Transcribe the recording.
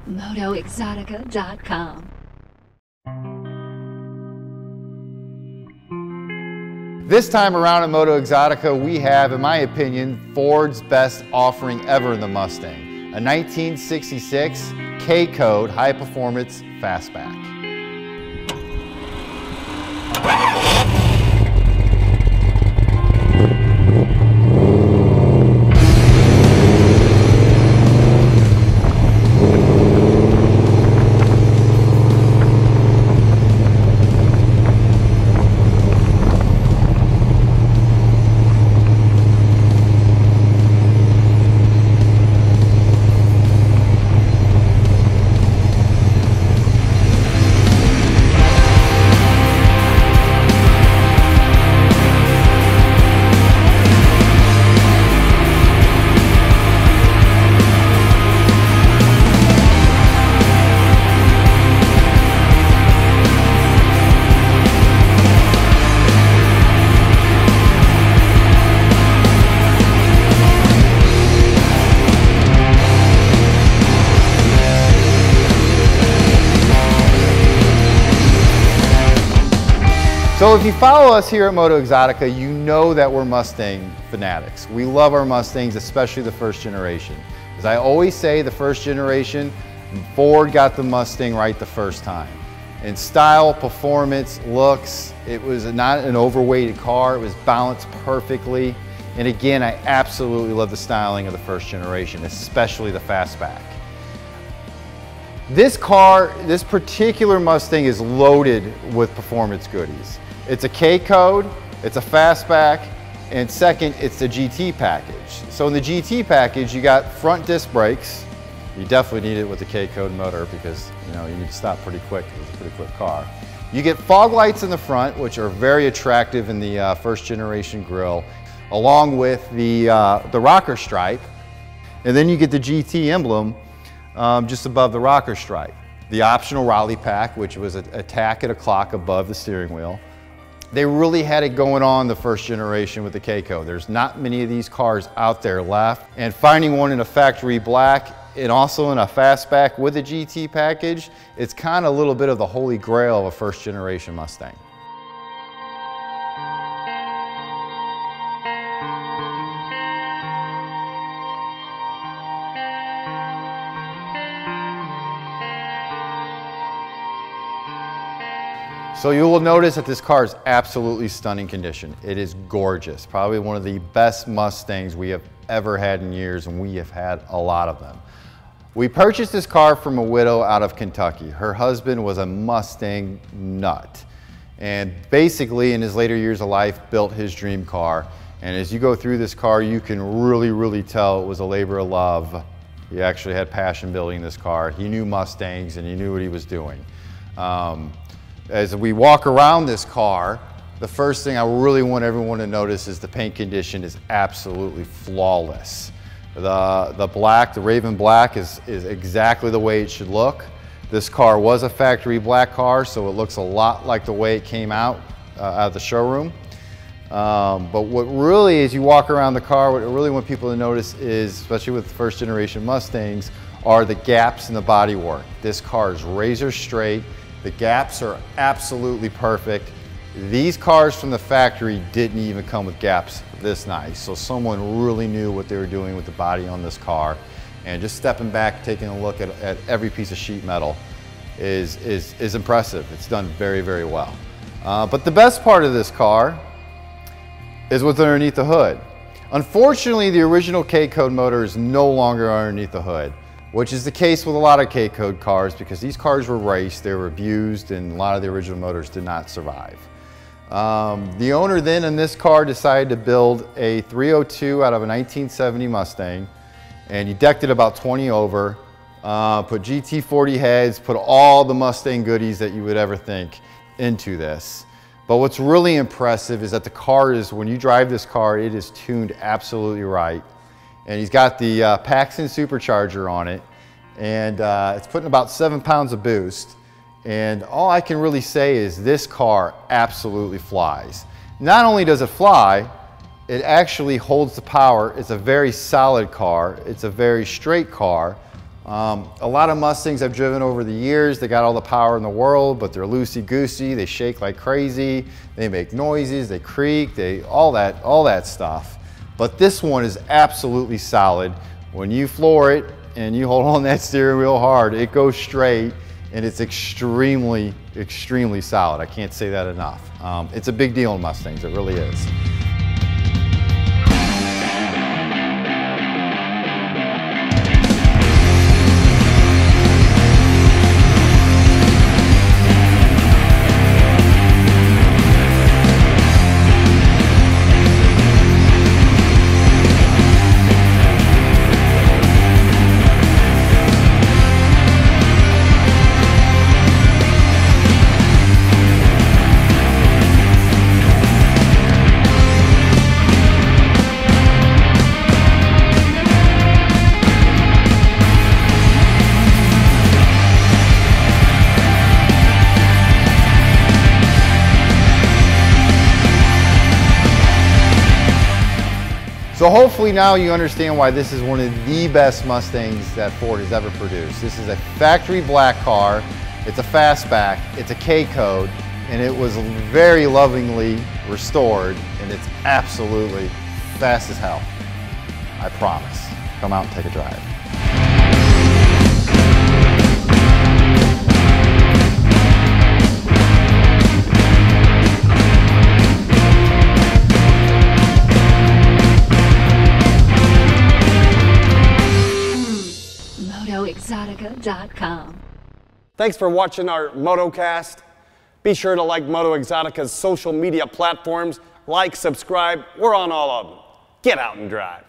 MotoeXotica.com. This time around at MotoeXotica, we have, in my opinion, Ford's best offering ever in the Mustang, a 1966 K-Code high-performance fastback. So if you follow us here at MotoeXotica, you know that we're Mustang fanatics. We love our Mustangs, especially the first generation. As I always say, the first generation, Ford got the Mustang right the first time. In style, performance, looks, it was not an overweighted car, it was balanced perfectly. And again, I absolutely love the styling of the first generation, especially the fastback. This car, this particular Mustang is loaded with performance goodies. It's a K-Code, it's a fastback, and second, it's the GT package. So in the GT package, you got front disc brakes. You definitely need it with the K-Code motor because you need to stop pretty quick. It's a pretty quick car. You get fog lights in the front, which are very attractive in the first generation grille, along with the rocker stripe. And then you get the GT emblem just above the rocker stripe. The optional Raleigh pack, which was a tack and a clock above the steering wheel. They really had it going on the first generation with the K-Code. There's not many of these cars out there left. And finding one in a factory black and also in a fastback with a GT package, it's kind of a little bit of the holy grail of a first generation Mustang. So you will notice that this car is absolutely stunning condition. It is gorgeous. Probably one of the best Mustangs we have ever had in years, and we have had a lot of them. We purchased this car from a widow out of Kentucky. Her husband was a Mustang nut, and basically in his later years of life built his dream car. And as you go through this car, you can really tell it was a labor of love. He actually had passion building this car. He knew Mustangs and he knew what he was doing. As we walk around this car, the first thing I really want everyone to notice is the paint condition is absolutely flawless. The black, the Raven black is exactly the way it should look. This car was a factory black car, so it looks a lot like the way it came out of the showroom. But what really, as you walk around the car, what I really want people to notice is, especially with first generation Mustangs, are the gaps in the bodywork. This car is razor straight. The gaps are absolutely perfect. These cars from the factory didn't even come with gaps this nice. So someone really knew what they were doing with the body on this car. And just stepping back, taking a look at every piece of sheet metal is impressive. It's done very well. But the best part of this car is what's underneath the hood. Unfortunately, the original K-Code motor is no longer underneath the hood, which is the case with a lot of K-Code cars because these cars were raced, they were abused, and a lot of the original motors did not survive. The owner then in this car decided to build a 302 out of a 1970 Mustang, and he decked it about 20 over, put GT40 heads, put all the Mustang goodies that you would ever think into this. But what's really impressive is that the car is, when you drive this car, it is tuned absolutely right. And he's got the Cassens supercharger on it, and it's putting about 7 pounds of boost. And all I can really say is this car absolutely flies. Not only does it fly, it actually holds the power. It's a very solid car. It's a very straight car. A lot of Mustangs I've driven over the years, they got all the power in the world, but they're loosey-goosey, they shake like crazy, they make noises, they creak, all that stuff. But this one is absolutely solid. When you floor it and you hold on that steering wheel hard, it goes straight, and it's extremely, extremely solid. I can't say that enough. It's a big deal in Mustangs, it really is. So hopefully now you understand why this is one of the best Mustangs that Ford has ever produced. This is a factory black car, it's a fastback, it's a K code, and it was very lovingly restored, and it's absolutely fast as hell. I promise. Come out and take a drive. MotoeXotica.com. Thanks for watching our MotoCast. Be sure to like MotoExotica's social media platforms. Like, subscribe, we're on all of them. Get out and drive.